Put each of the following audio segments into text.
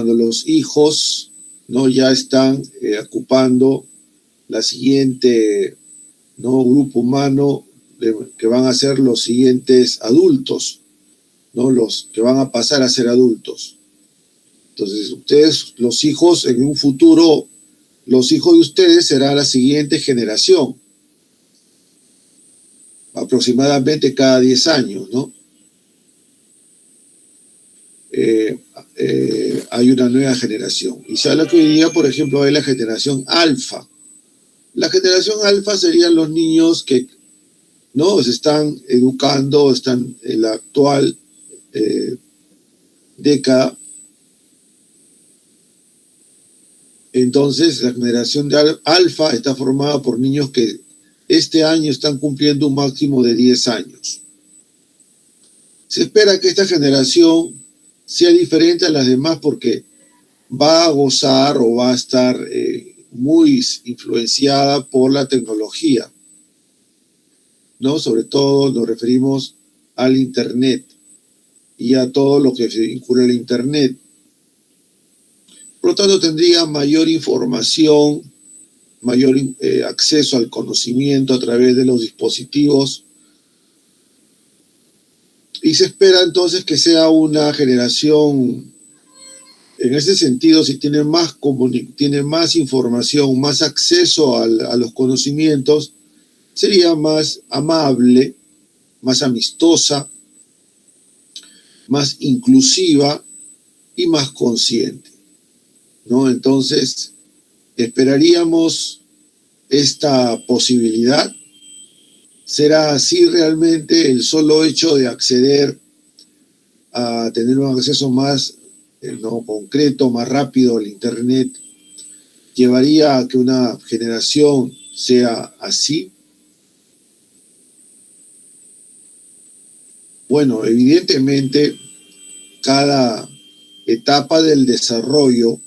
los hijos, ¿no?, ya están ocupando la siguiente, ¿no?, grupo humano que van a ser los siguientes adultos, ¿no?, los que van a pasar a ser adultos. Entonces, ustedes, los hijos, en un futuro, los hijos de ustedes serán la siguiente generación, aproximadamente cada 10 años, ¿no? Hay una nueva generación. Y se habla que hoy día, por ejemplo, hay la generación alfa. La generación alfa serían los niños que no se están educando, están en la actual década. Entonces, la generación de alfa está formada por niños que este año están cumpliendo un máximo de 10 años. Se espera que esta generación sea diferente a las demás porque va a gozar o va a estar muy influenciada por la tecnología, ¿no? Sobre todo nos referimos al Internet y a todo lo que se vincula al Internet. Por lo tanto, tendría mayor información, mayor acceso al conocimiento a través de los dispositivos. Y se espera entonces que sea una generación, en ese sentido, si tiene más información, más acceso a los conocimientos, sería más amable, más amistosa, más inclusiva y más consciente, ¿no? Entonces, esperaríamos esta posibilidad. ¿Será así realmente? El solo hecho de acceder a tener un acceso más no concreto, más rápido al Internet, llevaría a que una generación sea así? Bueno, evidentemente, cada etapa del desarrollo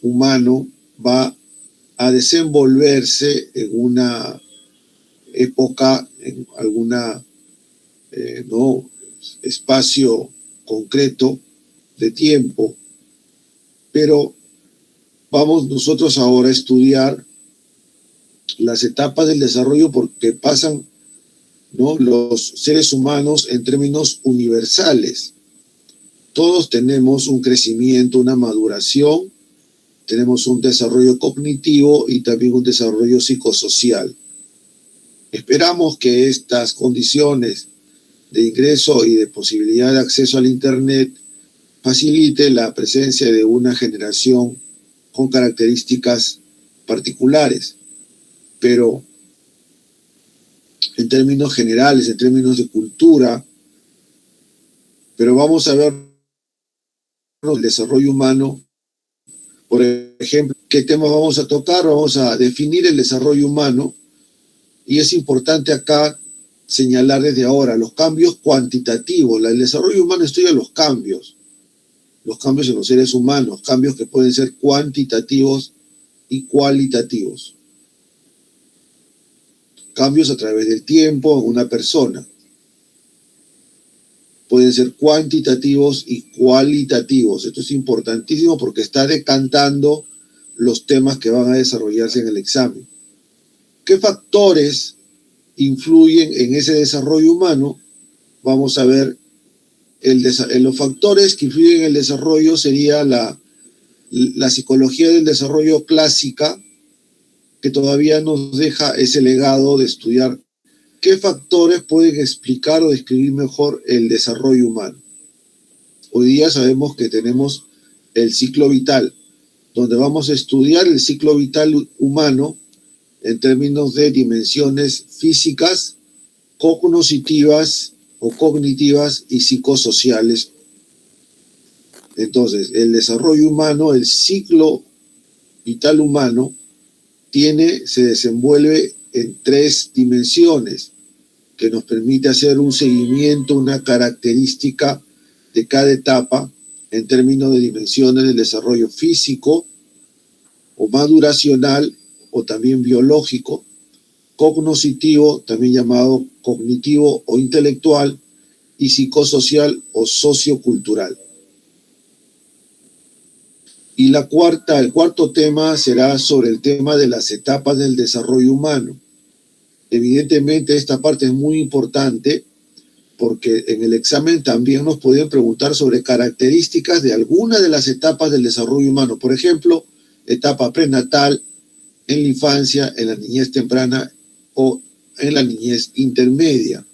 humano va a desenvolverse en una época, en alguna no espacio concreto de tiempo, pero vamos nosotros ahora a estudiar las etapas del desarrollo porque pasan, ¿no?, los seres humanos en términos universales. Todos tenemos un crecimiento, una maduración, tenemos un desarrollo cognitivo y también un desarrollo psicosocial. Esperamos que estas condiciones de ingreso y de posibilidad de acceso al Internet facilite la presencia de una generación con características particulares, pero en términos generales, en términos de cultura, pero vamos a ver el desarrollo humano. Por ejemplo, ¿qué temas vamos a tocar? Vamos a definir el desarrollo humano y es importante acá señalar desde ahora los cambios cuantitativos. El desarrollo humano estudia los cambios en los seres humanos, cambios que pueden ser cuantitativos y cualitativos. Cambios a través del tiempo en una persona. Pueden ser cuantitativos y cualitativos. Esto es importantísimo porque está decantando los temas que van a desarrollarse en el examen. ¿Qué factores influyen en ese desarrollo humano? Vamos a ver, los factores que influyen en el desarrollo sería la psicología del desarrollo clásica, que todavía nos deja ese legado de estudiar qué factores pueden explicar o describir mejor el desarrollo humano. Hoy día sabemos que tenemos el ciclo vital, donde vamos a estudiar el ciclo vital humano en términos de dimensiones físicas, cognitivas y psicosociales. Entonces, el desarrollo humano, el ciclo vital humano, se desenvuelve en 3 dimensiones que nos permite hacer un seguimiento, una característica de cada etapa en términos de dimensiones del desarrollo físico o maduracional o también biológico, cognitivo, también llamado cognitivo o intelectual, y psicosocial o sociocultural. Y el cuarto tema será sobre el tema de las etapas del desarrollo humano. Evidentemente esta parte es muy importante porque en el examen también nos pueden preguntar sobre características de alguna de las etapas del desarrollo humano. Por ejemplo, etapa prenatal, en la infancia, en la niñez temprana o en la niñez intermedia.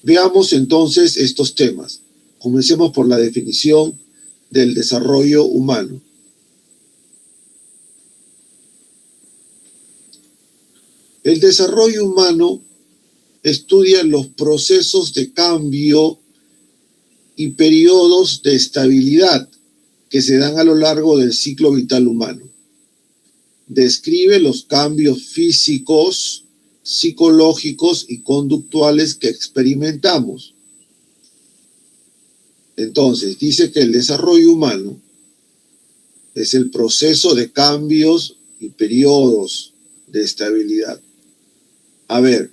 Veamos entonces estos temas. Comencemos por la definición del desarrollo humano. El desarrollo humano estudia los procesos de cambio y periodos de estabilidad que se dan a lo largo del ciclo vital humano. Describe los cambios físicos, psicológicos y conductuales que experimentamos. Entonces, dice que el desarrollo humano es el proceso de cambios y periodos de estabilidad. A ver,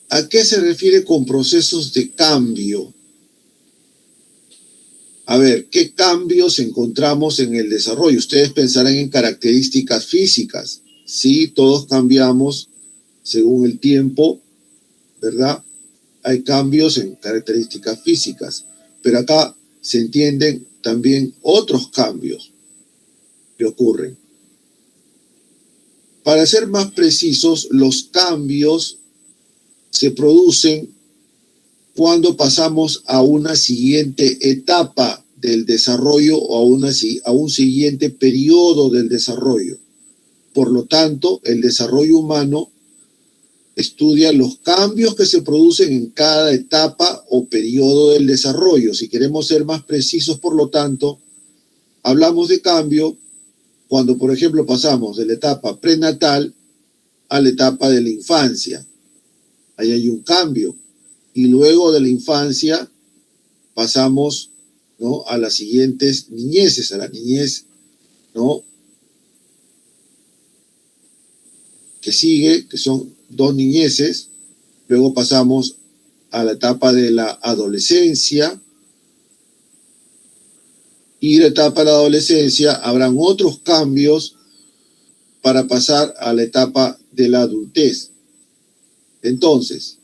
¿a qué se refiere con procesos de cambio? A ver, ¿qué cambios encontramos en el desarrollo? Ustedes pensarán en características físicas. Sí, todos cambiamos según el tiempo, ¿verdad? Hay cambios en características físicas, pero acá se entienden también otros cambios que ocurren. Para ser más precisos, los cambios se producen cuando pasamos a una siguiente etapa del desarrollo o a un siguiente periodo del desarrollo. Por lo tanto, el desarrollo humano estudia los cambios que se producen en cada etapa o periodo del desarrollo. Si queremos ser más precisos, por lo tanto, hablamos de cambio cuando, por ejemplo, pasamos de la etapa prenatal a la etapa de la infancia. Ahí hay un cambio. Y luego de la infancia pasamos, ¿no?, a las siguientes niñeces, a la niñez, ¿no?, que sigue, que son 2 niñeces. Luego pasamos a la etapa de la adolescencia. Y en la etapa de la adolescencia habrán otros cambios para pasar a la etapa de la adultez. Entonces,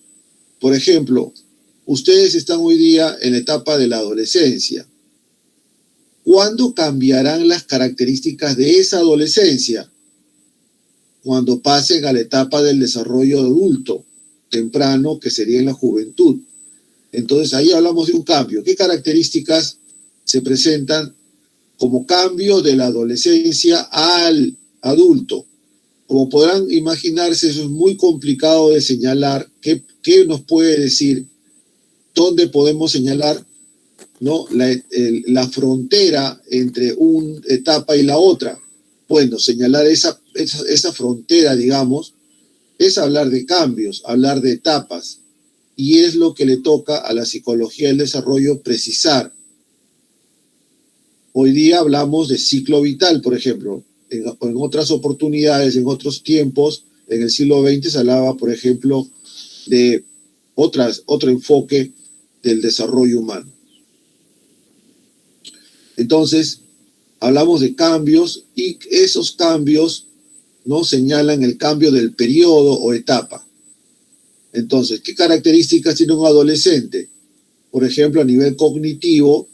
por ejemplo, ustedes están hoy día en la etapa de la adolescencia. ¿Cuándo cambiarán las características de esa adolescencia? Cuando pasen a la etapa del desarrollo adulto temprano, que sería en la juventud. Entonces ahí hablamos de un cambio. ¿Qué características se presentan como cambio de la adolescencia al adulto? Como podrán imaginarse, eso es muy complicado de señalar. ¿Qué nos puede decir? ¿Dónde podemos señalar, ¿no?, la frontera entre una etapa y la otra? Bueno, señalar esa frontera, digamos, es hablar de cambios, hablar de etapas. Y es lo que le toca a la psicología del desarrollo precisar. Hoy día hablamos de ciclo vital, por ejemplo. En otras oportunidades, en otros tiempos, en el siglo XX se hablaba, por ejemplo, de otro enfoque del desarrollo humano. Entonces, hablamos de cambios y esos cambios nos señalan el cambio del periodo o etapa. Entonces, ¿qué características tiene un adolescente? Por ejemplo, a nivel cognitivo,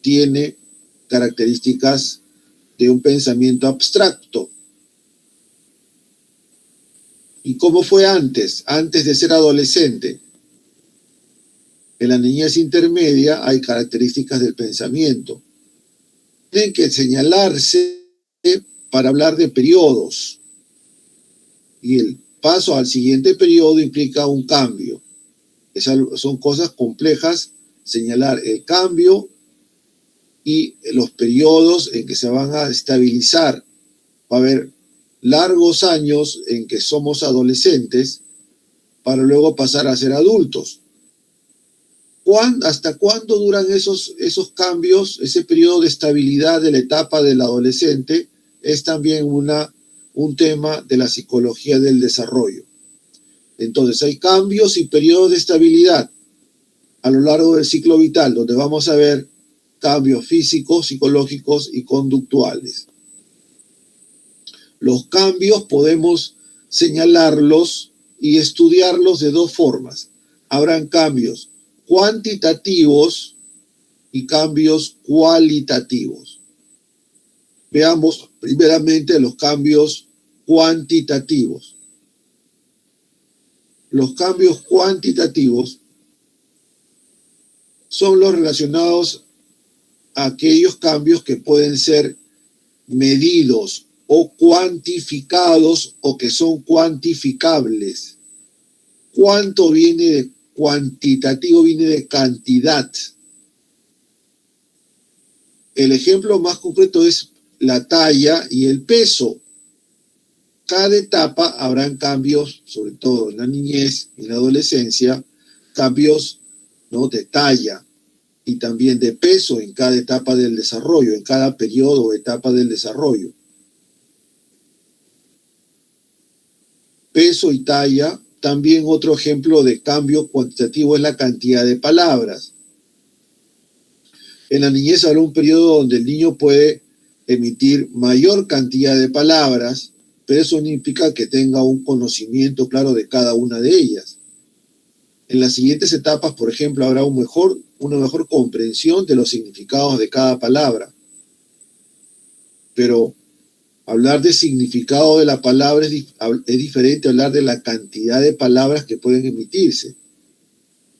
tiene características de un pensamiento abstracto. ¿Y cómo fue antes de ser adolescente? En la niñez intermedia hay características del pensamiento. Tienen que señalarse para hablar de periodos. Y el paso al siguiente periodo implica un cambio. Son cosas complejas, señalar el cambio y los periodos en que se van a estabilizar. Va a haber largos años en que somos adolescentes para luego pasar a ser adultos. ¿Hasta cuándo duran esos cambios? Ese periodo de estabilidad de la etapa del adolescente es también un tema de la psicología del desarrollo. Entonces, hay cambios y periodos de estabilidad a lo largo del ciclo vital, donde vamos a ver cambios físicos, psicológicos y conductuales. Los cambios podemos señalarlos y estudiarlos de dos formas. Habrán cambios cuantitativos y cambios cualitativos. Veamos primeramente los cambios cuantitativos. Los cambios cuantitativos son los relacionados a aquellos cambios que pueden ser medidos o cuantificados o que son cuantificables. ¿Cuánto viene de cuantitativo? Viene de cantidad. El ejemplo más concreto es la talla y el peso. Cada etapa habrán cambios, sobre todo en la niñez y en la adolescencia, cambios, ¿no?, de talla y también de peso en cada etapa del desarrollo, en cada periodo o etapa del desarrollo. Peso y talla. También otro ejemplo de cambio cuantitativo es la cantidad de palabras. En la niñez habrá un periodo donde el niño puede emitir mayor cantidad de palabras, pero eso no implica que tenga un conocimiento claro de cada una de ellas. En las siguientes etapas, por ejemplo, habrá una mejor comprensión de los significados de cada palabra. Pero hablar de significado de la palabra es diferente a hablar de la cantidad de palabras que pueden emitirse.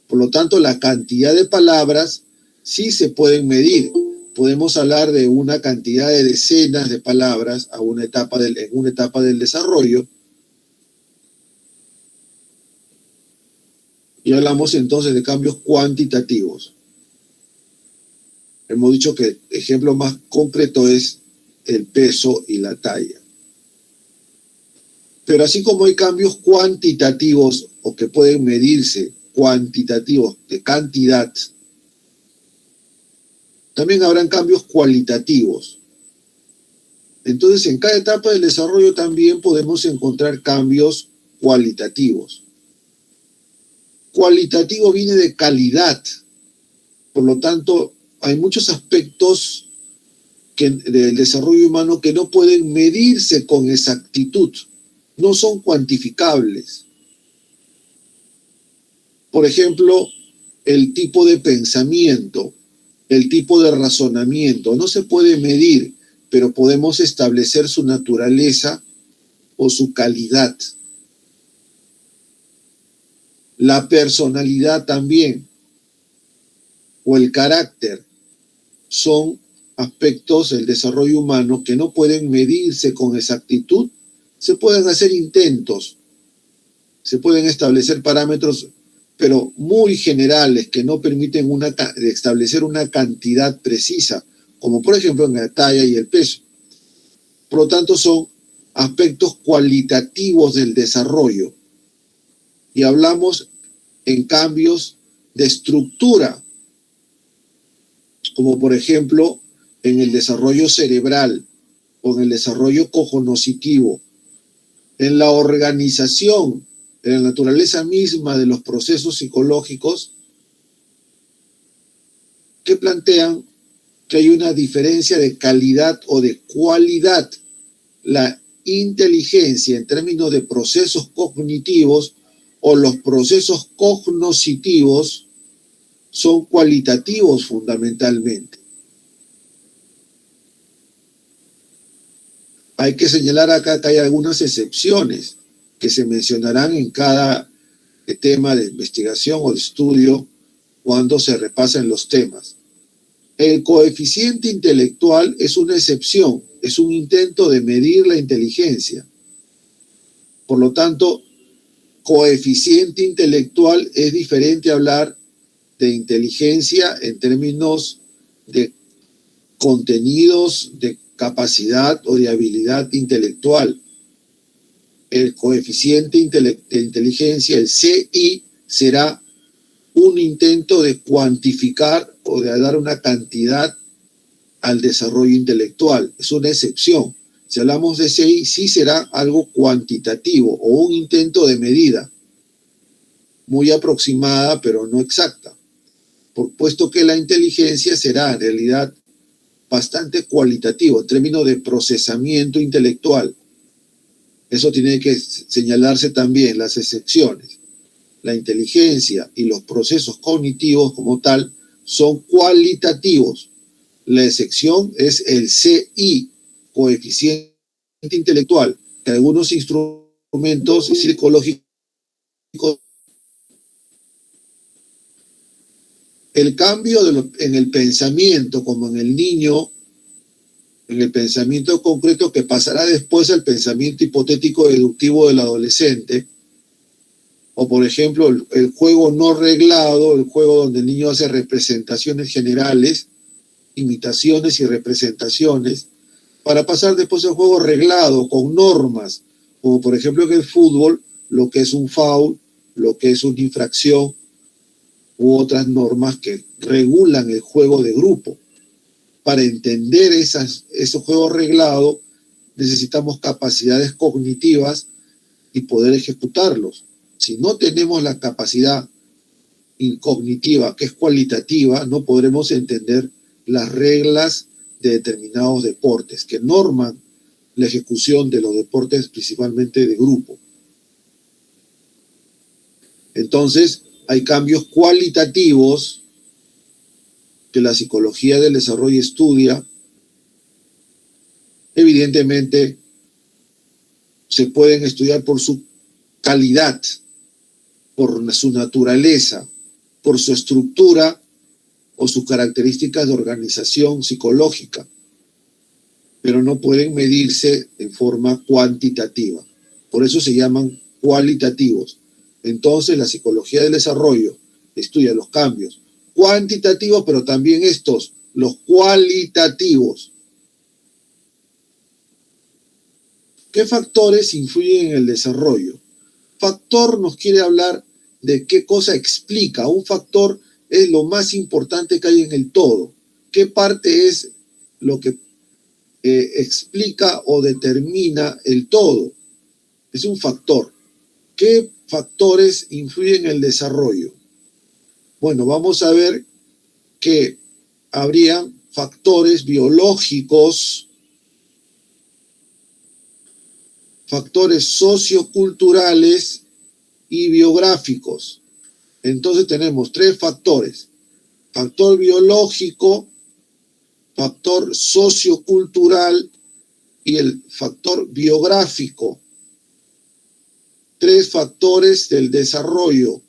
Por lo tanto, la cantidad de palabras sí se pueden medir. Podemos hablar de una cantidad de decenas de palabras en una etapa del desarrollo. Y hablamos entonces de cambios cuantitativos. Hemos dicho que el ejemplo más concreto es el peso y la talla. Pero así como hay cambios cuantitativos o que pueden medirse, cuantitativos de cantidad, también habrán cambios cualitativos. Entonces, en cada etapa del desarrollo también podemos encontrar cambios cualitativos. Cualitativo viene de calidad. Por lo tanto, hay muchos aspectos del desarrollo humano que no pueden medirse con exactitud, no son cuantificables. Por ejemplo, el tipo de pensamiento, el tipo de razonamiento, no se puede medir, pero podemos establecer su naturaleza o su calidad. La personalidad también, o el carácter, son aspectos del desarrollo humano que no pueden medirse con exactitud. Se pueden hacer intentos, se pueden establecer parámetros, pero muy generales que no permiten establecer una cantidad precisa, como por ejemplo en la talla y el peso. Por lo tanto, son aspectos cualitativos del desarrollo. Y hablamos en cambios de estructura, como por ejemplo en el desarrollo cerebral o en el desarrollo cognoscitivo, en la organización, en la naturaleza misma de los procesos psicológicos, que plantean que hay una diferencia de calidad o de cualidad. La inteligencia en términos de procesos cognitivos o los procesos cognoscitivos son cualitativos fundamentalmente. Hay que señalar acá que hay algunas excepciones que se mencionarán en cada tema de investigación o de estudio cuando se repasen los temas. El coeficiente intelectual es una excepción, es un intento de medir la inteligencia. Por lo tanto, coeficiente intelectual es diferente a hablar de inteligencia en términos de contenidos, de capacidad o de habilidad intelectual. El coeficiente de inteligencia, el CI, será un intento de cuantificar o de dar una cantidad al desarrollo intelectual. Es una excepción. Si hablamos de CI, sí será algo cuantitativo o un intento de medida, muy aproximada, pero no exacta. puesto que la inteligencia será en realidad bastante cualitativo en términos de procesamiento intelectual. Eso tiene que señalarse también, las excepciones. La inteligencia y los procesos cognitivos como tal son cualitativos. La excepción es el CI, coeficiente intelectual, que algunos instrumentos psicológicos. El cambio en el pensamiento, como en el niño, en el pensamiento concreto que pasará después al pensamiento hipotético deductivo del adolescente, o por ejemplo el juego no reglado, el juego donde el niño hace representaciones generales, imitaciones y representaciones, para pasar después al juego reglado, con normas, como por ejemplo en el fútbol, lo que es un foul, lo que es una infracción, u otras normas que regulan el juego de grupo. Para entender esos juegos reglados, necesitamos capacidades cognitivas y poder ejecutarlos. Si no tenemos la capacidad cognitiva, que es cualitativa, no podremos entender las reglas de determinados deportes que norman la ejecución de los deportes principalmente de grupo. Entonces, hay cambios cualitativos que la psicología del desarrollo estudia. Evidentemente, se pueden estudiar por su calidad, por su naturaleza, por su estructura o sus características de organización psicológica, pero no pueden medirse en forma cuantitativa. Por eso se llaman cualitativos. Entonces, la psicología del desarrollo estudia los cambios cuantitativos, pero también los cualitativos. ¿Qué factores influyen en el desarrollo? Factor nos quiere hablar de qué cosa explica. Un factor es lo más importante que hay en el todo. ¿Qué parte es lo que explica o determina el todo? Es un factor. ¿Qué factores influyen en el desarrollo? Bueno, vamos a ver que habría factores biológicos, factores socioculturales y biográficos. Entonces tenemos 3 factores: factor biológico, factor sociocultural y el factor biográfico. 3 factores del desarrollo.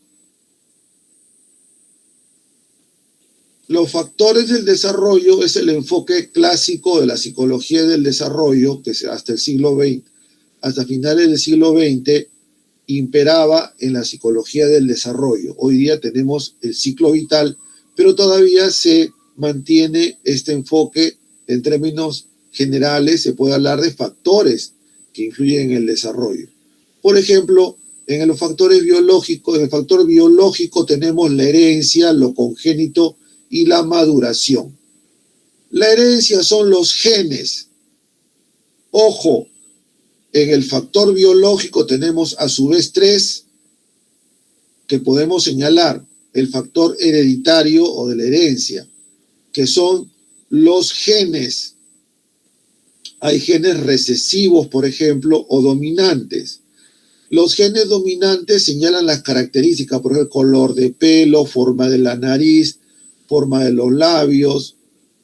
Los factores del desarrollo es el enfoque clásico de la psicología del desarrollo, que hasta el siglo XX, hasta finales del siglo XX, imperaba en la psicología del desarrollo. Hoy día tenemos el ciclo vital, pero todavía se mantiene este enfoque en términos generales. Se puede hablar de factores que influyen en el desarrollo. Por ejemplo, en los factores biológicos, en el factor biológico tenemos la herencia, lo congénito y la maduración. La herencia son los genes. Ojo, en el factor biológico tenemos a su vez 3 que podemos señalar: el factor hereditario o de la herencia, que son los genes. Hay genes recesivos, por ejemplo, o dominantes. Los genes dominantes señalan las características, por ejemplo, color de pelo, forma de la nariz, forma de los labios,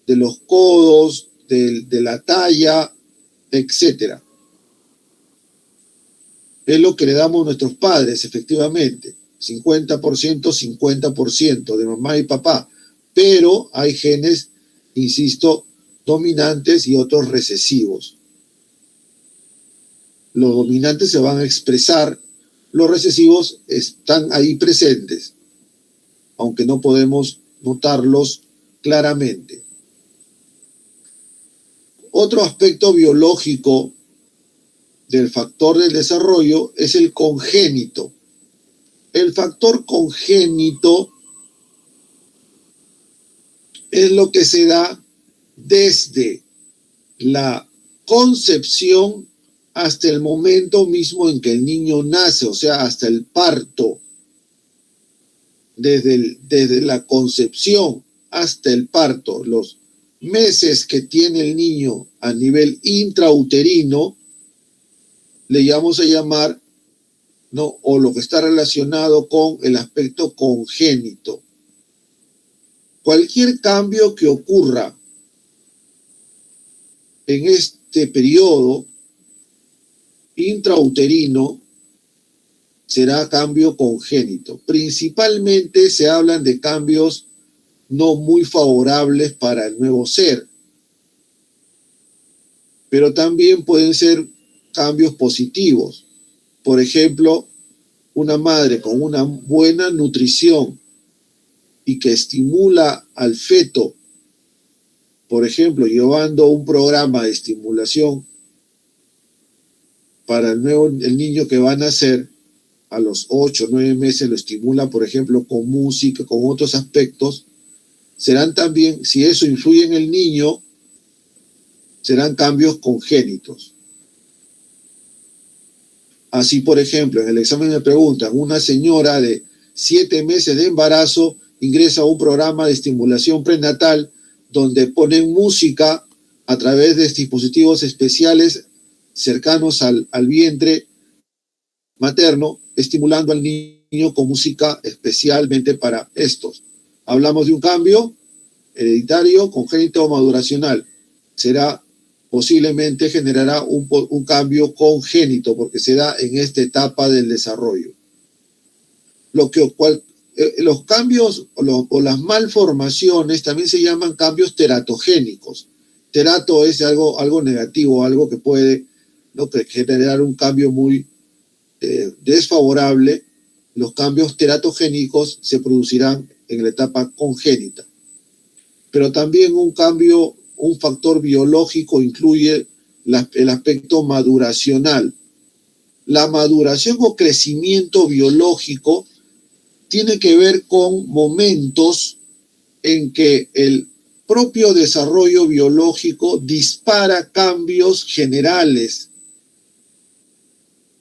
de los codos, de la talla, etc. Es lo que le damos a nuestros padres, efectivamente. 50%, 50% de mamá y papá. Pero hay genes, insisto, dominantes y otros recesivos. Los dominantes se van a expresar, los recesivos están ahí presentes, aunque no podemos notarlos claramente. Otro aspecto biológico del factor del desarrollo es el congénito. El factor congénito es lo que se da desde la concepción hasta el momento mismo en que el niño nace, o sea, hasta el parto. desde la concepción hasta el parto, los meses que tiene el niño a nivel intrauterino, le vamos a llamar, ¿no? O lo que está relacionado con el aspecto congénito. Cualquier cambio que ocurra en este periodo intrauterino será cambio congénito. Principalmente se hablan de cambios no muy favorables para el nuevo ser, pero también pueden ser cambios positivos. Por ejemplo, una madre con una buena nutrición y que estimula al feto, por ejemplo, llevando un programa de estimulación para el niño que va a nacer, a los 8 o 9 meses lo estimula, por ejemplo, con música, con otros aspectos, serán también, si eso influye en el niño, serán cambios congénitos. Así, por ejemplo, en el examen me preguntan, una señora de 7 meses de embarazo ingresa a un programa de estimulación prenatal donde ponen música a través de dispositivos especiales cercanos al vientre materno, estimulando al niño con música especialmente para estos. Hablamos de un cambio hereditario, congénito o maduracional. Posiblemente generará un cambio congénito porque se da en esta etapa del desarrollo. Los cambios o las malformaciones también se llaman cambios teratogénicos. Terato es algo negativo, algo que puede, ¿no?, generar un cambio muy desfavorable. Los cambios teratogénicos se producirán en la etapa congénita. Pero también un factor biológico incluye el aspecto maduracional. La maduración o crecimiento biológico tiene que ver con momentos en que el propio desarrollo biológico dispara cambios generales.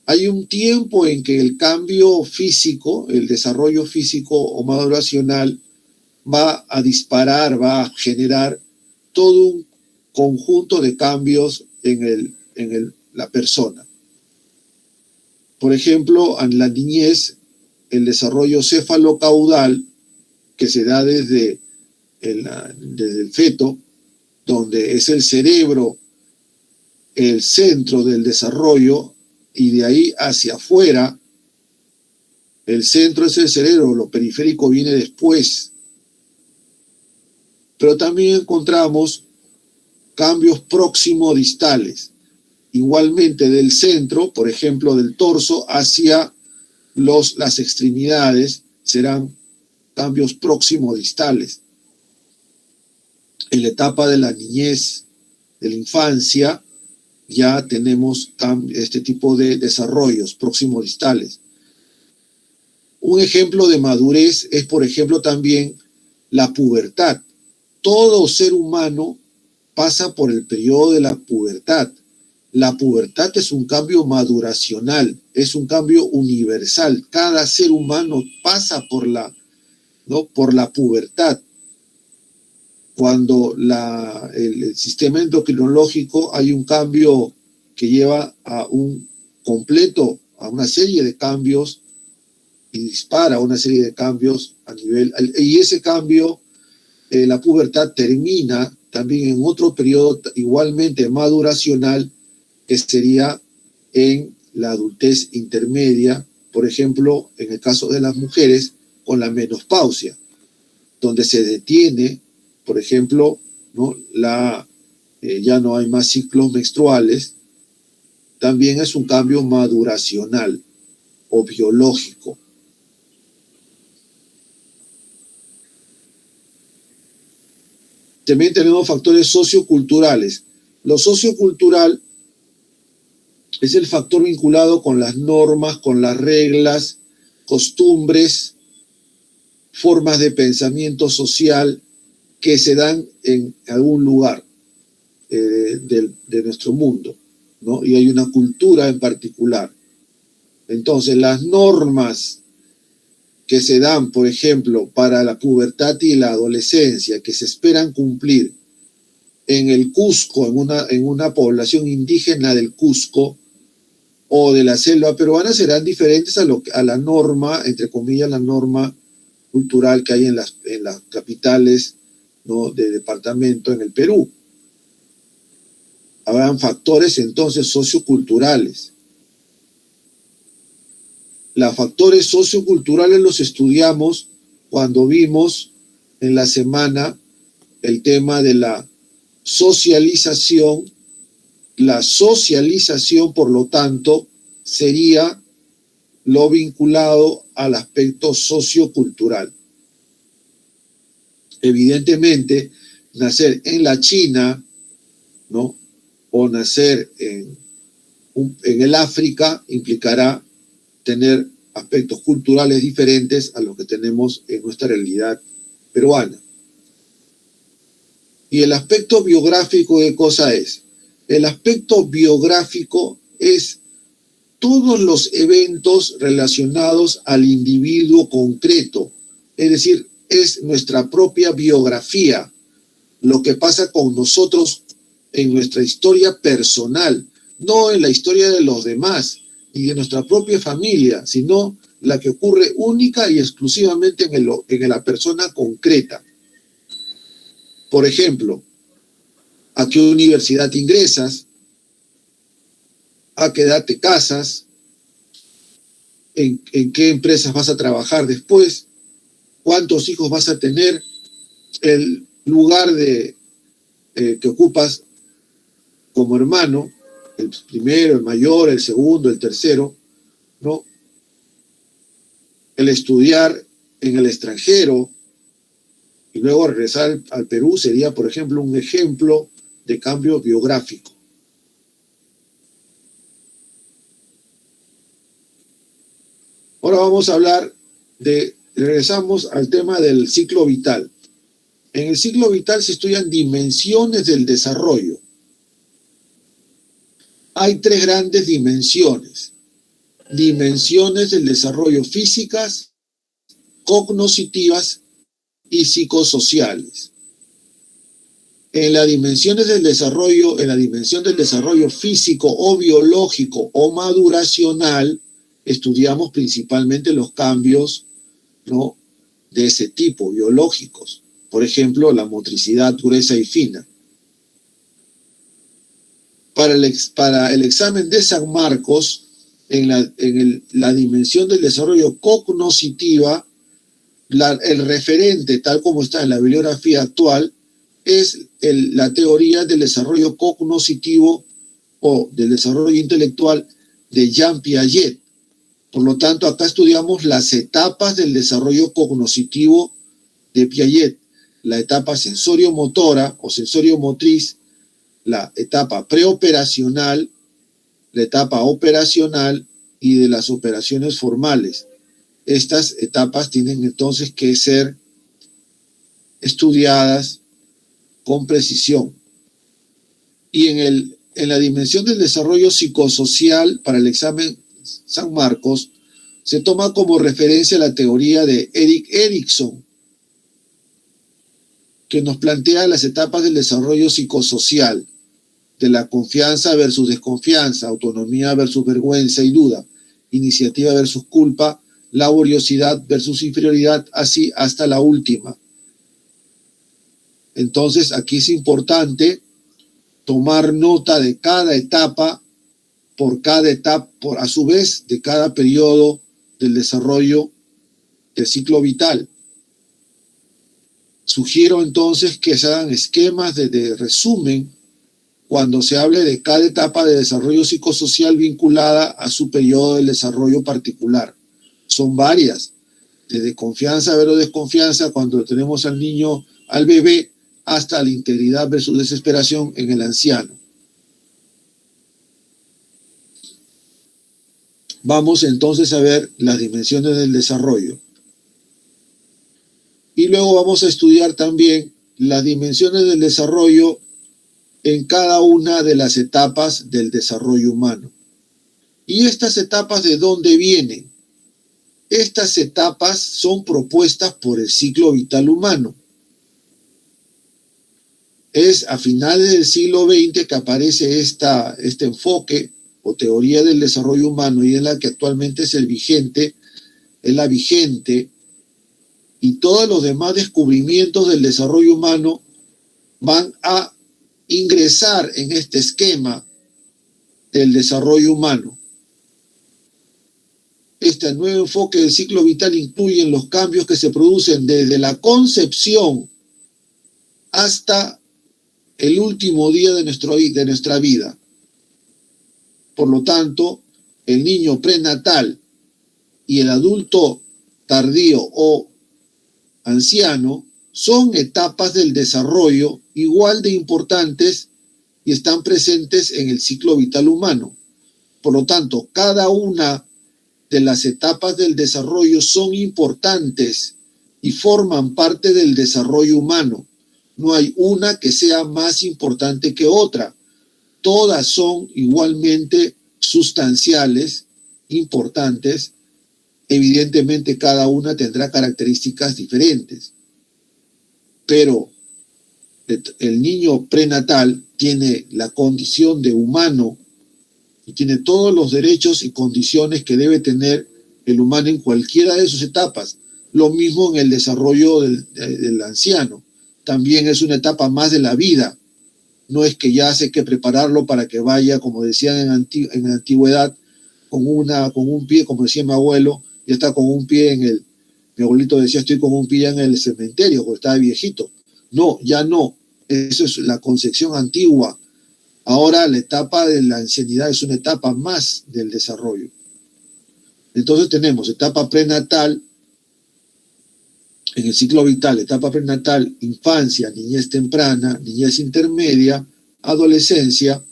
Hay un tiempo en que el cambio físico, el desarrollo físico o maduracional, va a disparar, va a generar todo un conjunto de cambios en la persona. Por ejemplo, en la niñez, el desarrollo cefalocaudal, que se da desde el feto, donde es el cerebro el centro del desarrollo, y de ahí hacia afuera, el centro es el cerebro, lo periférico viene después. Pero también encontramos cambios próximo-distales. Igualmente del centro, por ejemplo, del torso hacia las extremidades, serán cambios próximo-distales. En la etapa de la niñez, de la infancia, ya tenemos este tipo de desarrollos próximo-distales. Un ejemplo de madurez es, por ejemplo, también la pubertad. Todo ser humano pasa por el periodo de la pubertad. La pubertad es un cambio maduracional, es un cambio universal. Cada ser humano pasa por la pubertad. Cuando el sistema endocrinológico hay un cambio que lleva a una serie de cambios y dispara una serie de cambios a nivel, y ese cambio, la pubertad termina también en otro periodo igualmente maduracional, que sería en la adultez intermedia, por ejemplo, en el caso de las mujeres, con la menopausia, donde se detiene, por ejemplo, ¿no?, ya no hay más ciclos menstruales. También es un cambio maduracional o biológico. También tenemos factores socioculturales. Lo sociocultural es el factor vinculado con las normas, con las reglas, costumbres, formas de pensamiento social que se dan en algún lugar de nuestro mundo, ¿no? Y hay una cultura en particular. Entonces, las normas que se dan, por ejemplo, para la pubertad y la adolescencia, que se esperan cumplir en el Cusco, en una población indígena del Cusco o de la selva peruana, serán diferentes a la norma, entre comillas, la norma cultural que hay en las capitales, ¿no?, de departamento en el Perú. Habrán factores entonces socioculturales. Los factores socioculturales los estudiamos cuando vimos en la semana el tema de la socialización. La socialización, por lo tanto, sería lo vinculado al aspecto sociocultural. Evidentemente, nacer en la China, ¿no?, o nacer en el África implicará tener aspectos culturales diferentes a los que tenemos en nuestra realidad peruana. Y el aspecto biográfico, ¿qué cosa es? El aspecto biográfico es todos los eventos relacionados al individuo concreto, es decir, es nuestra propia biografía, lo que pasa con nosotros en nuestra historia personal, no en la historia de los demás y de nuestra propia familia, sino la que ocurre única y exclusivamente en la persona concreta. Por ejemplo, ¿a qué universidad ingresas? ¿A qué edad te casas? ¿En qué empresas vas a trabajar después? ¿Cuántos hijos vas a tener? El lugar que ocupas como hermano, el primero, el mayor, el segundo, el tercero, ¿no? El estudiar en el extranjero y luego regresar al Perú sería, por ejemplo, un ejemplo de cambio biográfico. Ahora vamos a hablar regresamos al tema del ciclo vital. En el ciclo vital se estudian dimensiones del desarrollo. Hay tres grandes dimensiones. Dimensiones del desarrollo físicas, cognitivas y psicosociales. En las dimensiones del desarrollo, en la dimensión del desarrollo físico o biológico o maduracional, estudiamos principalmente los cambios, ¿no?, de ese tipo, biológicos. Por ejemplo, la motricidad gruesa y fina. Para el examen de San Marcos, en la dimensión del desarrollo cognitiva, el referente, tal como está en la bibliografía actual, es la teoría del desarrollo cognitivo o del desarrollo intelectual de Jean Piaget. Por lo tanto, acá estudiamos las etapas del desarrollo cognitivo de Piaget, la etapa sensorio-motora o sensorio-motriz, la etapa preoperacional, la etapa operacional y de las operaciones formales. Estas etapas tienen entonces que ser estudiadas con precisión. Y en la dimensión del desarrollo psicosocial, para el examen San Marcos, se toma como referencia la teoría de Erik Erikson, que nos plantea las etapas del desarrollo psicosocial, de la confianza versus desconfianza, autonomía versus vergüenza y duda, iniciativa versus culpa, laboriosidad versus inferioridad, así hasta la última. Entonces, aquí es importante tomar nota de cada etapa, a su vez, de cada periodo del desarrollo del ciclo vital. Sugiero entonces que se hagan esquemas de resumen cuando se hable de cada etapa de desarrollo psicosocial vinculada a su periodo del desarrollo particular. Son varias, desde confianza versus desconfianza cuando tenemos al niño, al bebé, hasta la integridad versus desesperación en el anciano. Vamos entonces a ver las dimensiones del desarrollo. Y luego vamos a estudiar también las dimensiones del desarrollo en cada una de las etapas del desarrollo humano. ¿Y estas etapas de dónde vienen? Estas etapas son propuestas por el ciclo vital humano. Es a finales del siglo XX que aparece este enfoque o teoría del desarrollo humano, y es la que actualmente es la vigente, y todos los demás descubrimientos del desarrollo humano van a ingresar en este esquema del desarrollo humano. Este nuevo enfoque del ciclo vital incluye los cambios que se producen desde la concepción hasta el último día de nuestra vida. Por lo tanto, el niño prenatal y el adulto tardío o anciano son etapas del desarrollo igual de importantes y están presentes en el ciclo vital humano. Por lo tanto, cada una de las etapas del desarrollo son importantes y forman parte del desarrollo humano. No hay una que sea más importante que otra. Todas son igualmente sustanciales, importantes. Evidentemente, cada una tendrá características diferentes. Pero el niño prenatal tiene la condición de humano y tiene todos los derechos y condiciones que debe tener el humano en cualquiera de sus etapas. Lo mismo en el desarrollo del anciano. También es una etapa más de la vida. No es que ya hace que prepararlo para que vaya, como decían en la antigüedad, con un pie, como decía mi abuelo, ya está con un pie mi abuelito decía, estoy con un pie en el cementerio, porque estaba viejito. No, ya no. Eso es la concepción antigua. Ahora la etapa de la ancianidad es una etapa más del desarrollo. Entonces tenemos etapa prenatal, en el ciclo vital, etapa prenatal, infancia, niñez temprana, niñez intermedia, adolescencia,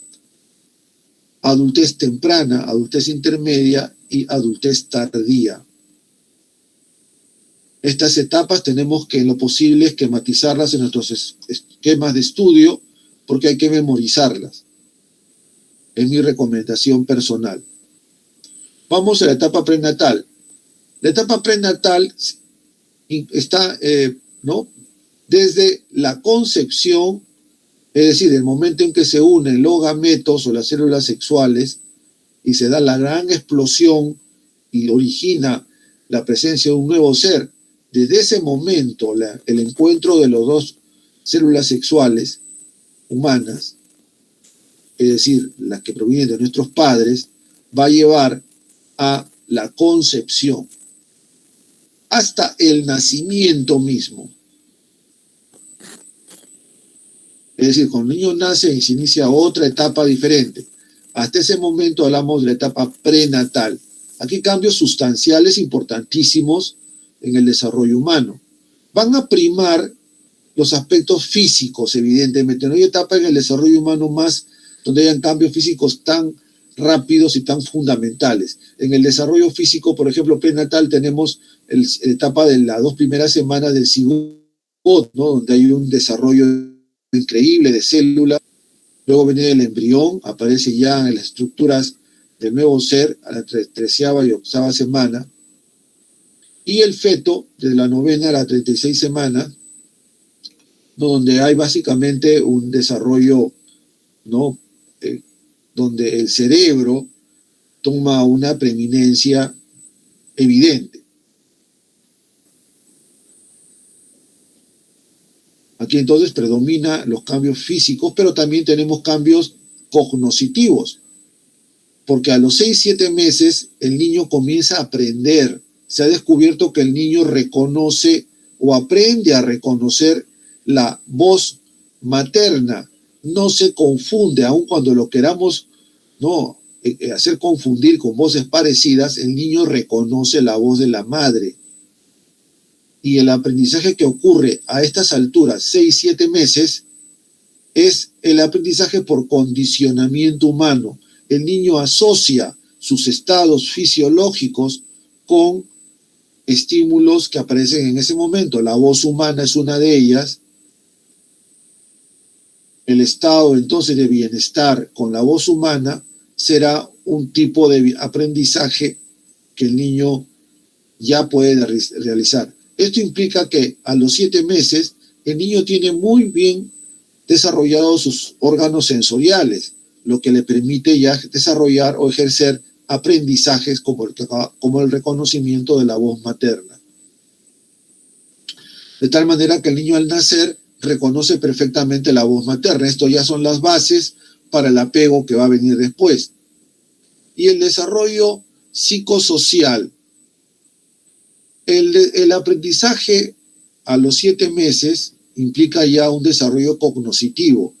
adultez temprana, adultez intermedia y adultez tardía. Estas etapas tenemos que en lo posible esquematizarlas en nuestros esquemas de estudio porque hay que memorizarlas. Es mi recomendación personal. Vamos a la etapa prenatal. La etapa prenatal está, desde la concepción, es decir, el momento en que se unen los gametos o las células sexuales y se da la gran explosión y origina la presencia de un nuevo ser. Desde ese momento, el encuentro de las dos células sexuales humanas, es decir, las que provienen de nuestros padres, va a llevar a la concepción hasta el nacimiento mismo. Es decir, cuando el niño nace y se inicia otra etapa diferente. Hasta ese momento hablamos de la etapa prenatal. Aquí cambios sustanciales importantísimos en el desarrollo humano. Van a primar los aspectos físicos, evidentemente. No hay etapa en el desarrollo humano más donde hayan cambios físicos tan rápidos y tan fundamentales. En el desarrollo físico, por ejemplo, prenatal, tenemos la etapa de las 2 primeras semanas del cigoto, ¿no? Donde hay un desarrollo increíble de células. Luego viene el embrión, aparece ya en las estructuras del nuevo ser a la 13ª y 8ª semana. Y el feto, desde la 9ª a la 36 semanas, ¿no? Donde hay básicamente un desarrollo, ¿no? Donde el cerebro toma una preeminencia evidente. Aquí entonces predomina los cambios físicos, pero también tenemos cambios cognitivos, porque a los 6-7 meses el niño comienza a aprender. Se ha descubierto que el niño reconoce o aprende a reconocer la voz materna. No se confunde, aun cuando lo queramos hacer confundir con voces parecidas, el niño reconoce la voz de la madre. Y el aprendizaje que ocurre a estas alturas, 6-7 meses, es el aprendizaje por condicionamiento humano. El niño asocia sus estados fisiológicos con estímulos que aparecen en ese momento. La voz humana es una de ellas. El estado entonces de bienestar con la voz humana será un tipo de aprendizaje que el niño ya puede realizar. Esto implica que a los 7 meses el niño tiene muy bien desarrollados sus órganos sensoriales, lo que le permite ya desarrollar o ejercer aprendizajes como el reconocimiento de la voz materna. De tal manera que el niño al nacer reconoce perfectamente la voz materna. Esto ya son las bases para el apego que va a venir después. Y el desarrollo psicosocial. El aprendizaje a los 7 meses implica ya un desarrollo cognoscitivo.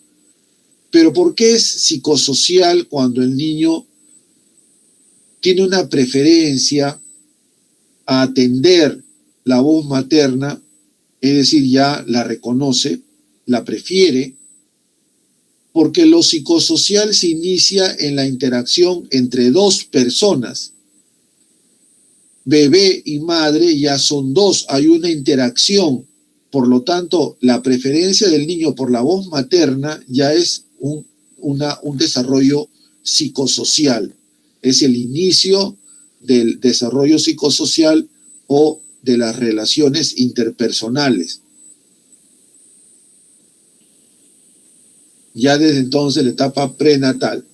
Pero ¿por qué es psicosocial cuando el niño tiene una preferencia a atender la voz materna? Es decir, ya la reconoce, la prefiere, porque lo psicosocial se inicia en la interacción entre dos personas. Bebé y madre ya son dos, hay una interacción. Por lo tanto, la preferencia del niño por la voz materna ya es un desarrollo psicosocial. Es el inicio del desarrollo psicosocial o de las relaciones interpersonales. Ya desde entonces la etapa prenatal.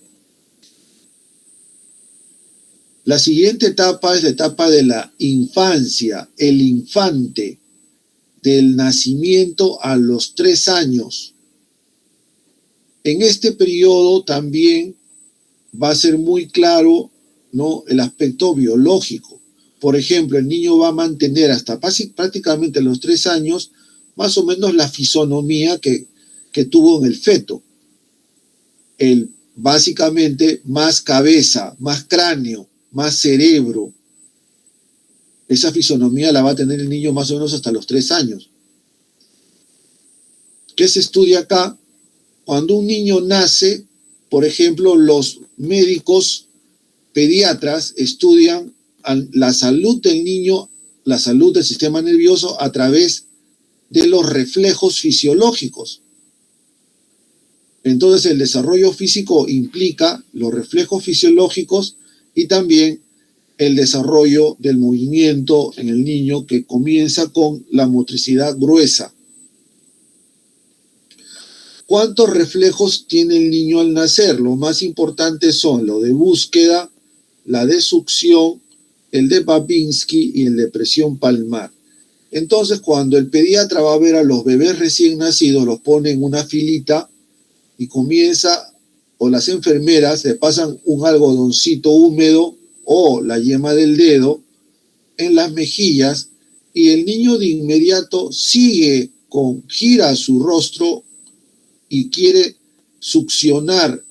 La siguiente etapa es la etapa de la infancia, el infante, del nacimiento a los 3 años. En este periodo también va a ser muy claro, ¿no?, el aspecto biológico. Por ejemplo, el niño va a mantener hasta prácticamente los 3 años más o menos la fisonomía que tuvo en el feto. Básicamente más cabeza, más cráneo, más cerebro. Esa fisonomía la va a tener el niño más o menos hasta los 3 años. ¿Qué se estudia acá? Cuando un niño nace, por ejemplo, los médicos pediatras estudian la salud del niño, la salud del sistema nervioso a través de los reflejos fisiológicos. Entonces, el desarrollo físico implica los reflejos fisiológicos y también el desarrollo del movimiento en el niño, que comienza con la motricidad gruesa. ¿Cuántos reflejos tiene el niño al nacer? Los más importantes son lo de búsqueda, la de succión, el de Babinski y el de presión palmar. Entonces, cuando el pediatra va a ver a los bebés recién nacidos, los pone en una filita y comienza, o las enfermeras le pasan un algodoncito húmedo o la yema del dedo en las mejillas, y el niño de inmediato gira su rostro y quiere succionar,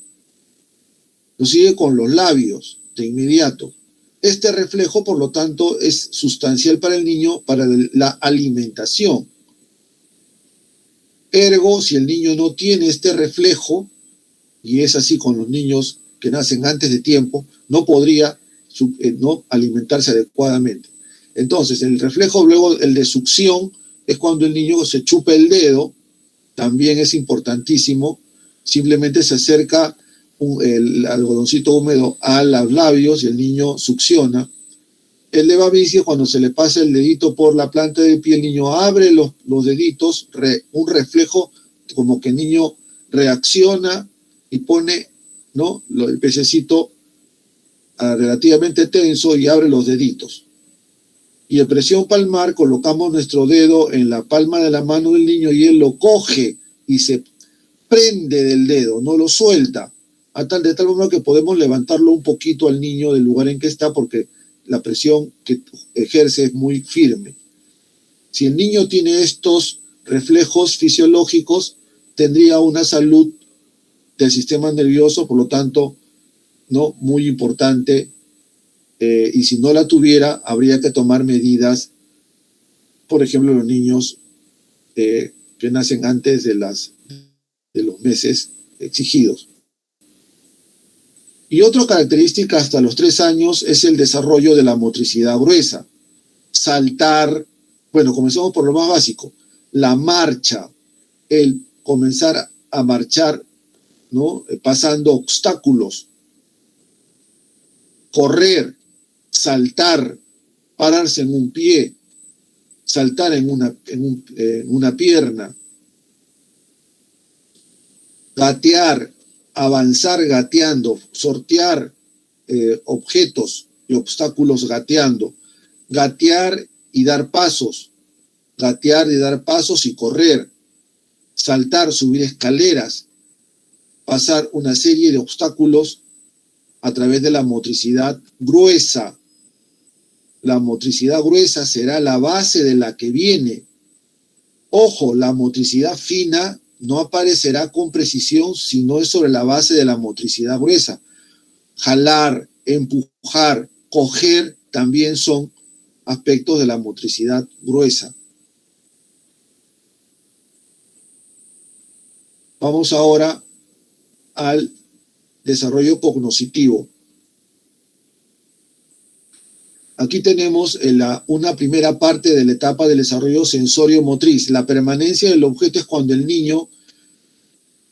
lo sigue con los labios de inmediato. Este reflejo, por lo tanto, es sustancial para el niño, para la alimentación. Ergo, si el niño no tiene este reflejo, y es así con los niños que nacen antes de tiempo, no podría no alimentarse adecuadamente. Entonces, el reflejo, luego el de succión, es cuando el niño se chupa el dedo, también es importantísimo. Simplemente se acerca el algodoncito húmedo a los labios y el niño succiona. El de Babinski, cuando se le pasa el dedito por la planta del pie, el niño abre los deditos, un reflejo como que el niño reacciona y pone, ¿no?, el pececito relativamente tenso y abre los deditos. Y en presión palmar colocamos nuestro dedo en la palma de la mano del niño y él lo coge y se prende del dedo, no lo suelta, de tal modo que podemos levantarlo un poquito al niño del lugar en que está, porque la presión que ejerce es muy firme. Si el niño tiene estos reflejos fisiológicos, tendría una salud del sistema nervioso, por lo tanto, ¿no?, muy importante, y si no la tuviera, habría que tomar medidas, por ejemplo, los niños que nacen antes de los meses exigidos. Y otra característica hasta los 3 años es el desarrollo de la motricidad gruesa. Saltar, bueno, comenzamos por lo más básico, la marcha, el comenzar a marchar, ¿no?, pasando obstáculos, correr, saltar, pararse en un pie, saltar en una pierna, gatear, avanzar gateando, sortear objetos y obstáculos gateando, gatear y dar pasos, y correr, saltar, subir escaleras, pasar una serie de obstáculos a través de la motricidad gruesa. La motricidad gruesa será la base de la que viene. Ojo, la motricidad fina no aparecerá con precisión si no es sobre la base de la motricidad gruesa. Jalar, empujar, coger también son aspectos de la motricidad gruesa. Vamos ahora al desarrollo cognoscitivo. Aquí tenemos una primera parte de la etapa del desarrollo sensorio-motriz. La permanencia del objeto es cuando el niño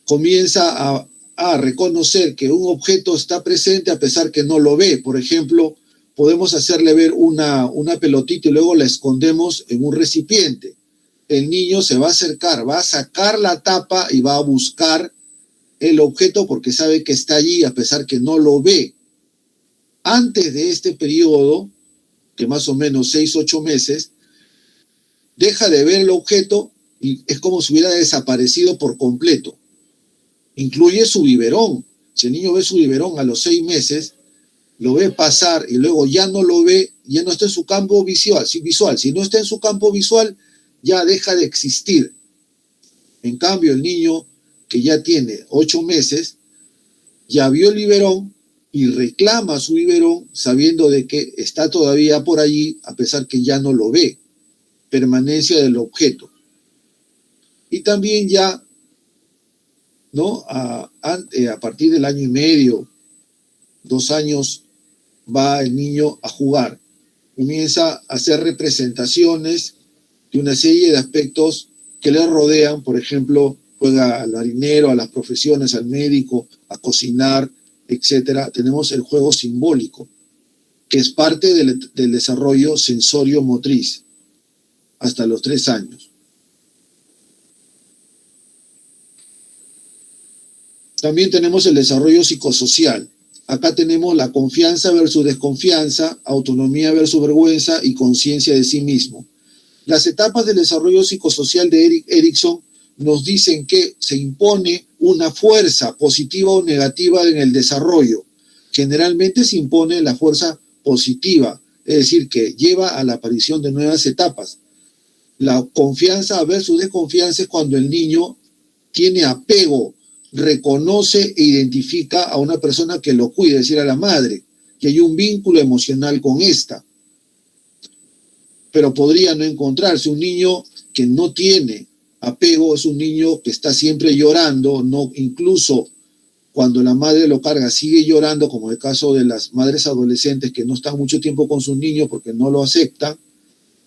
comienza a reconocer que un objeto está presente a pesar que no lo ve. Por ejemplo, podemos hacerle ver una pelotita y luego la escondemos en un recipiente. El niño se va a acercar, va a sacar la tapa y va a buscar el objeto porque sabe que está allí a pesar que no lo ve. Antes de este periodo, que más o menos 6, 8 meses, deja de ver el objeto y es como si hubiera desaparecido por completo. Incluye su biberón. Si el niño ve su biberón a los 6 meses, lo ve pasar y luego ya no lo ve, ya no está en su campo visual. Si no está en su campo visual, ya deja de existir. En cambio, el niño que ya tiene 8 meses, ya vio el biberón y reclama su biberón sabiendo de que está todavía por allí a pesar que ya no lo ve. Permanencia del objeto. Y también ya, ¿no? A partir del año y medio, 2 años, va el niño a jugar. Comienza a hacer representaciones de una serie de aspectos que le rodean. Por ejemplo, juega al marinero, a las profesiones, al médico, a cocinar, etcétera. Tenemos el juego simbólico, que es parte del desarrollo sensorio-motriz hasta los 3 años. También tenemos el desarrollo psicosocial. Acá tenemos la confianza versus desconfianza, autonomía versus vergüenza y conciencia de sí mismo. Las etapas del desarrollo psicosocial de Erik Erikson nos dicen que se impone una fuerza positiva o negativa en el desarrollo. Generalmente se impone la fuerza positiva, es decir, que lleva a la aparición de nuevas etapas. La confianza versus desconfianza es cuando el niño tiene apego, reconoce e identifica a una persona que lo cuida, es decir, a la madre, que hay un vínculo emocional con esta. Pero podría no encontrarse. Un niño que no tiene apego es un niño que está siempre llorando, no, incluso cuando la madre lo carga sigue llorando, como el caso de las madres adolescentes que no están mucho tiempo con sus niños porque no lo aceptan,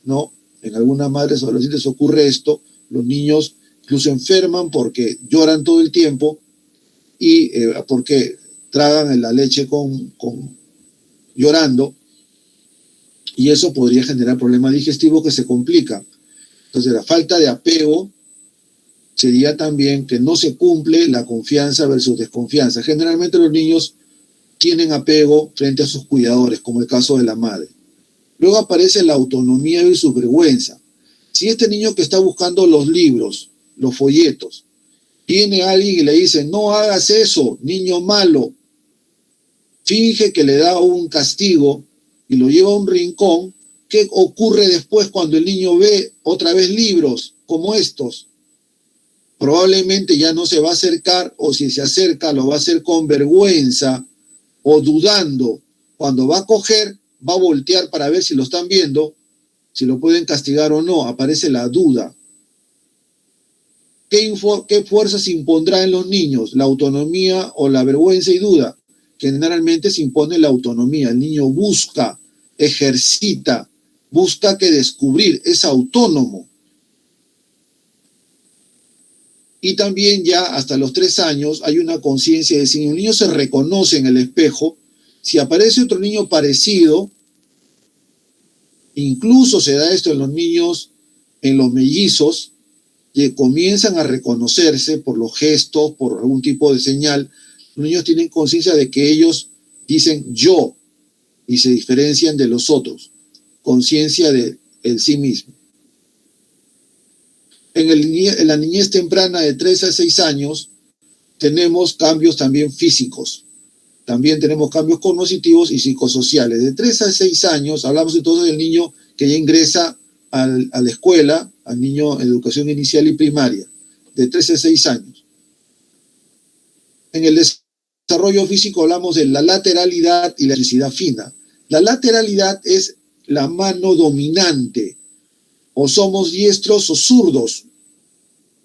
¿no? En algunas madres adolescentes ocurre esto, los niños incluso enferman porque lloran todo el tiempo y porque tragan la leche llorando, y eso podría generar problemas digestivos que se complican. Entonces, la falta de apego sería también que no se cumple la confianza versus desconfianza. Generalmente los niños tienen apego frente a sus cuidadores, como el caso de la madre. Luego aparece la autonomía versus vergüenza. Si este niño que está buscando los libros, los folletos, viene alguien y le dice, no hagas eso, niño malo, finge que le da un castigo y lo lleva a un rincón, ¿qué ocurre después cuando el niño ve otra vez libros como estos? Probablemente ya no se va a acercar, o si se acerca lo va a hacer con vergüenza o dudando. Cuando va a coger, va a voltear para ver si lo están viendo, si lo pueden castigar o no. Aparece la duda. ¿Qué fuerza se impondrá en los niños? ¿La autonomía o la vergüenza y duda? Generalmente se impone la autonomía. El niño busca, ejercita, busca que descubrir, es autónomo. Y también ya hasta los 3 años hay una conciencia de si un niño se reconoce en el espejo, si aparece otro niño parecido, Incluso se da esto en los niños, en los mellizos, que comienzan a reconocerse por los gestos, por algún tipo de señal. Los niños tienen conciencia de que ellos dicen yo y se diferencian de los otros. Conciencia de el sí mismo. En la niñez temprana de 3 a 6 años tenemos cambios también físicos. También tenemos cambios cognitivos y psicosociales. De 3 a 6 años, hablamos entonces del niño que ya ingresa a la escuela, al niño en educación inicial y primaria, de 3 a 6 años. En el desarrollo físico hablamos de la lateralidad y la motricidad fina. La lateralidad es la mano dominante, o somos diestros o zurdos.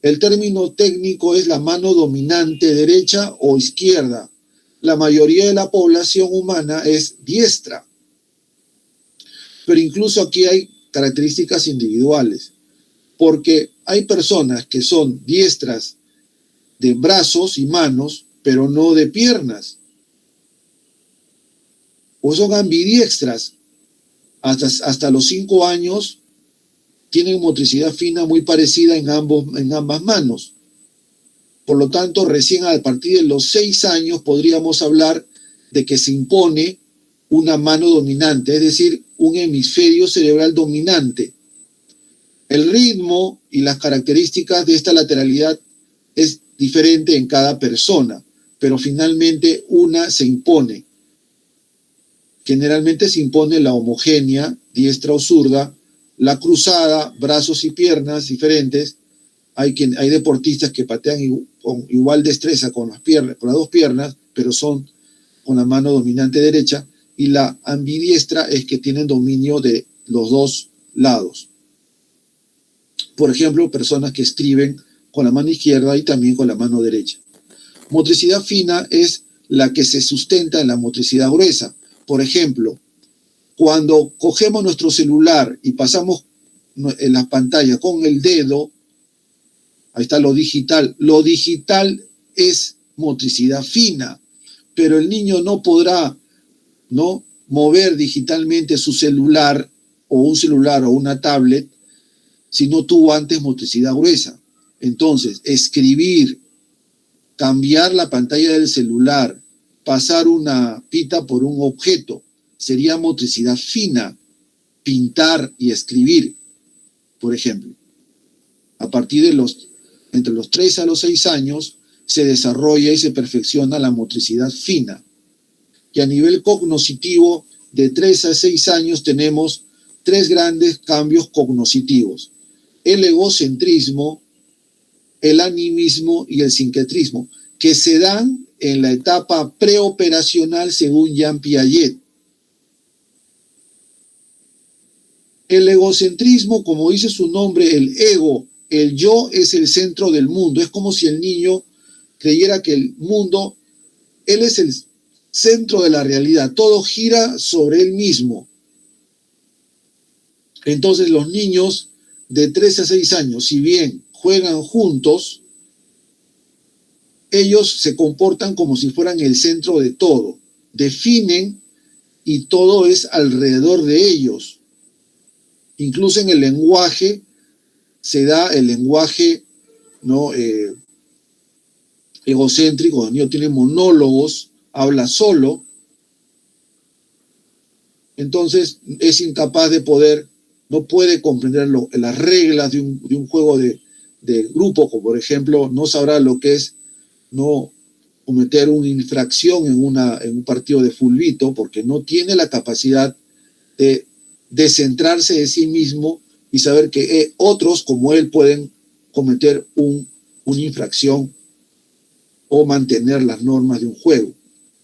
El término técnico es la mano dominante, derecha o izquierda. La mayoría de la población humana es diestra. Pero incluso aquí hay características individuales, porque hay personas que son diestras de brazos y manos, pero no de piernas. O son ambidiestras. Hasta los 5 años tienen motricidad fina muy parecida en ambas manos. Por lo tanto, recién a partir de los 6 años podríamos hablar de que se impone una mano dominante, es decir, un hemisferio cerebral dominante. El ritmo y las características de esta lateralidad es diferente en cada persona, pero finalmente una se impone. Generalmente se impone la homogénea, diestra o zurda, la cruzada, brazos y piernas diferentes. Hay deportistas que patean con igual destreza con las dos piernas, pero son con la mano dominante derecha, y la ambidiestra es que tienen dominio de los dos lados. Por ejemplo, personas que escriben con la mano izquierda y también con la mano derecha. Motricidad fina es la que se sustenta en la motricidad gruesa. Por ejemplo, cuando cogemos nuestro celular y pasamos en la pantalla con el dedo, ahí está lo digital. Lo digital es motricidad fina, pero el niño no podrá mover digitalmente su celular o una tablet si no tuvo antes motricidad gruesa. Entonces, escribir, cambiar la pantalla del celular, pasar una pita por un objeto, sería motricidad fina. Pintar y escribir, por ejemplo. A partir de entre los 3 a los 6 años se desarrolla y se perfecciona la motricidad fina. Y a nivel cognitivo, de 3 a 6 años tenemos 3 grandes cambios cognitivos: el egocentrismo, el animismo y el sincretrismo, que se dan en la etapa preoperacional según Jean Piaget. El egocentrismo, como dice su nombre, el ego, el yo es el centro del mundo. Es como si el niño creyera que el mundo, él es el centro de la realidad. Todo gira sobre él mismo. Entonces los niños de 3 a 6 años, si bien juegan juntos, ellos se comportan como si fueran el centro de todo. Definen y todo es alrededor de ellos. Incluso en el lenguaje se da el lenguaje egocéntrico. El niño tiene monólogos, habla solo. Entonces es incapaz de no puede comprender las reglas de un juego de grupo, como por ejemplo no sabrá lo que es no cometer una infracción en un partido de fulbito, porque no tiene la capacidad de descentrarse de sí mismo y saber que otros como él pueden cometer una infracción o mantener las normas de un juego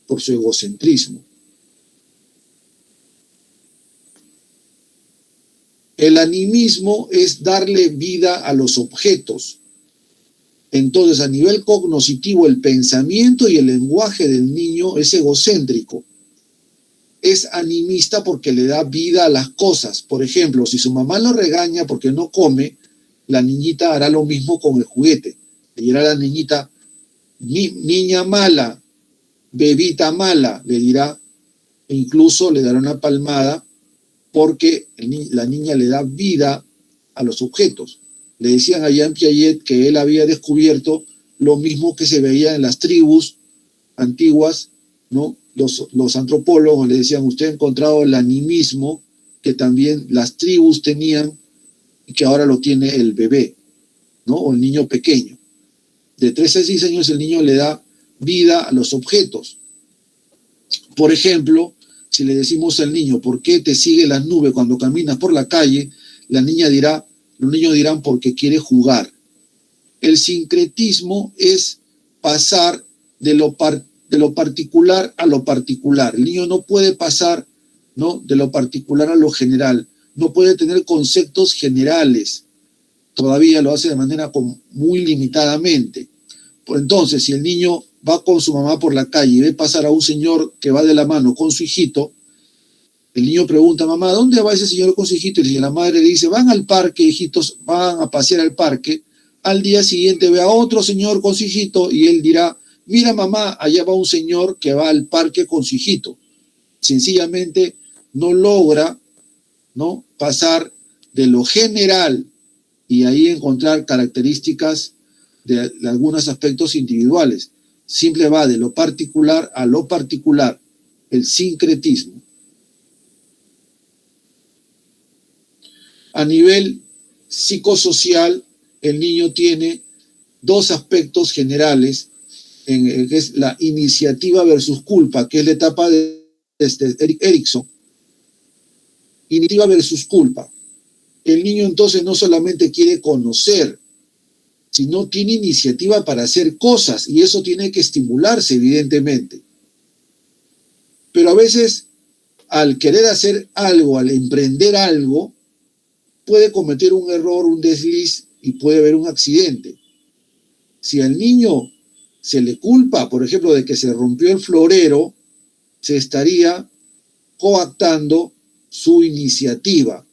por su egocentrismo. El animismo es darle vida a los objetos. Entonces, a nivel cognitivo, el pensamiento y el lenguaje del niño es egocéntrico. Es animista porque le da vida a las cosas. Por ejemplo, si su mamá lo regaña porque no come, la niñita hará lo mismo con el juguete. Le dirá a la niñita, niña mala, bebita mala, le dirá, e incluso le dará una palmada porque la niña le da vida a los objetos. Le decían a Jean Piaget que él había descubierto lo mismo que se veía en las tribus antiguas, ¿no? Los antropólogos le decían, usted ha encontrado el animismo que también las tribus tenían y que ahora lo tiene el bebé, ¿no? O el niño pequeño. De 3 a 6 años el niño le da vida a los objetos. Por ejemplo, si le decimos al niño, ¿por qué te sigue las nubes cuando caminas por la calle? Los niños dirán, porque quiere jugar. El sincretismo es pasar de lo particular a lo particular. El niño no puede pasar, ¿no?, de lo particular a lo general. No puede tener conceptos generales. Todavía lo hace de manera muy limitadamente. Entonces, si el niño va con su mamá por la calle y ve pasar a un señor que va de la mano con su hijito, el niño pregunta, mamá, ¿dónde va ese señor con su hijito? Y la madre le dice, van al parque, hijitos, van a pasear al parque. Al día siguiente ve a otro señor con su hijito y él dirá, mira mamá, allá va un señor que va al parque con su hijito. Sencillamente no logra, ¿no?, pasar de lo general y ahí encontrar características de algunos aspectos individuales. Simple va de lo particular a lo particular, el sincretismo. A nivel psicosocial, el niño tiene 2 aspectos generales, que es la iniciativa versus culpa, que es la etapa de Erik Erikson. Iniciativa versus culpa. El niño entonces no solamente quiere conocer, sino tiene iniciativa para hacer cosas, y eso tiene que estimularse, evidentemente. Pero a veces, al querer hacer algo, al emprender algo, puede cometer un error, un desliz, y puede haber un accidente. Si al niño se le culpa, por ejemplo, de que se rompió el florero, se estaría coactando su iniciativa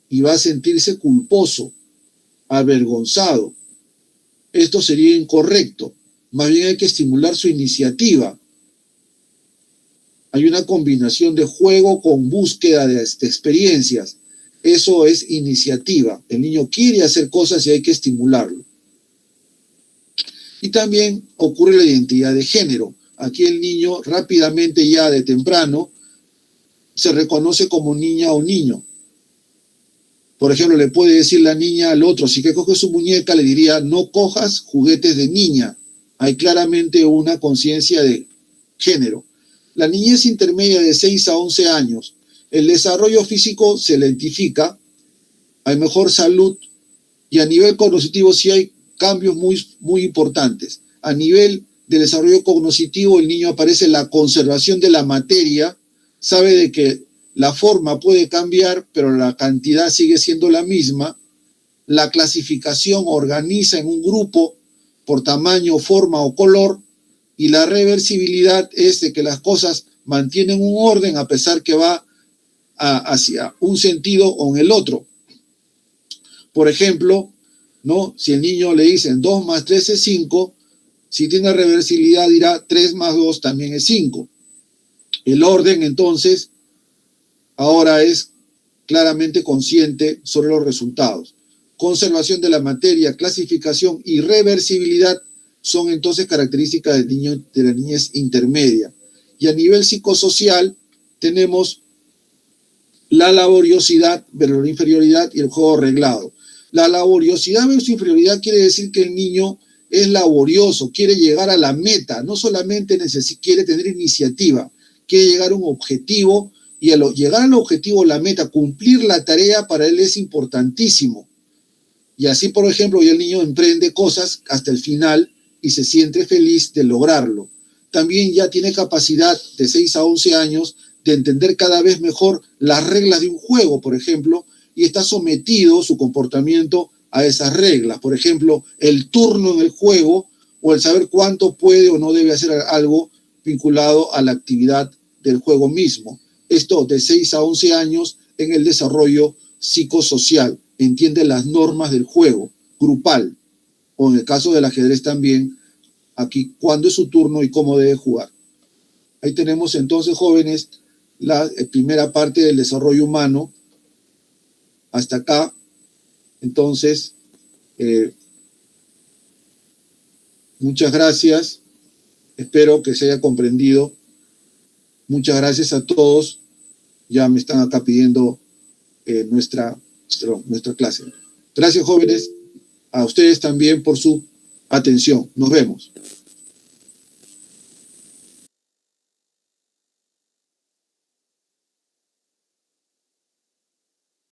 y va a sentirse culposo, avergonzado. Esto sería incorrecto. Más bien hay que estimular su iniciativa. Hay una combinación de juego con búsqueda de experiencias. Eso es iniciativa. El niño quiere hacer cosas y hay que estimularlo. Y también ocurre la identidad de género. Aquí el niño rápidamente, ya de temprano, se reconoce como niña o niño. Por ejemplo, le puede decir la niña al otro, si que coge su muñeca, le diría, no cojas juguetes de niña. Hay claramente una conciencia de género. La niñez intermedia de 6 a 11 años, el desarrollo físico se lentifica, hay mejor salud, y a nivel cognitivo sí hay cambios muy importantes. A nivel de desarrollo cognitivo, el niño aparece la conservación de la materia, sabe de que la forma puede cambiar, pero la cantidad sigue siendo la misma. La clasificación organiza en un grupo por tamaño, forma o color, y la reversibilidad es de que las cosas mantienen un orden a pesar que va hacia un sentido o en el otro. Por ejemplo, ¿no?, si el niño le dicen 2 más 3 es 5, si tiene reversibilidad dirá 3 más 2 también es 5. El orden entonces ahora es claramente consciente sobre los resultados. Conservación de la materia, clasificación y reversibilidad son entonces características del niño, de la niñez intermedia. Y a nivel psicosocial tenemos la laboriosidad versus la inferioridad y el juego reglado. La laboriosidad versus inferioridad quiere decir que el niño es laborioso, quiere llegar a la meta, no solamente quiere tener iniciativa, quiere llegar a un objetivo, y al llegar al objetivo, la meta, cumplir la tarea, para él es importantísimo. Y así, por ejemplo, el niño emprende cosas hasta el final y se siente feliz de lograrlo. También ya tiene capacidad de 6 a 11 años de entender cada vez mejor las reglas de un juego, por ejemplo, y está sometido su comportamiento a esas reglas. Por ejemplo, el turno en el juego, o el saber cuánto puede o no debe hacer algo vinculado a la actividad del juego mismo. Esto de 6 a 11 años en el desarrollo psicosocial. Entiende las normas del juego grupal, o en el caso del ajedrez también, aquí cuándo es su turno y cómo debe jugar. Ahí tenemos entonces, jóvenes, la primera parte del desarrollo humano hasta acá. Entonces, muchas gracias. Espero que se haya comprendido. Muchas gracias a todos. Ya me están acá pidiendo nuestra clase. Gracias, jóvenes. A ustedes también por su atención. Nos vemos.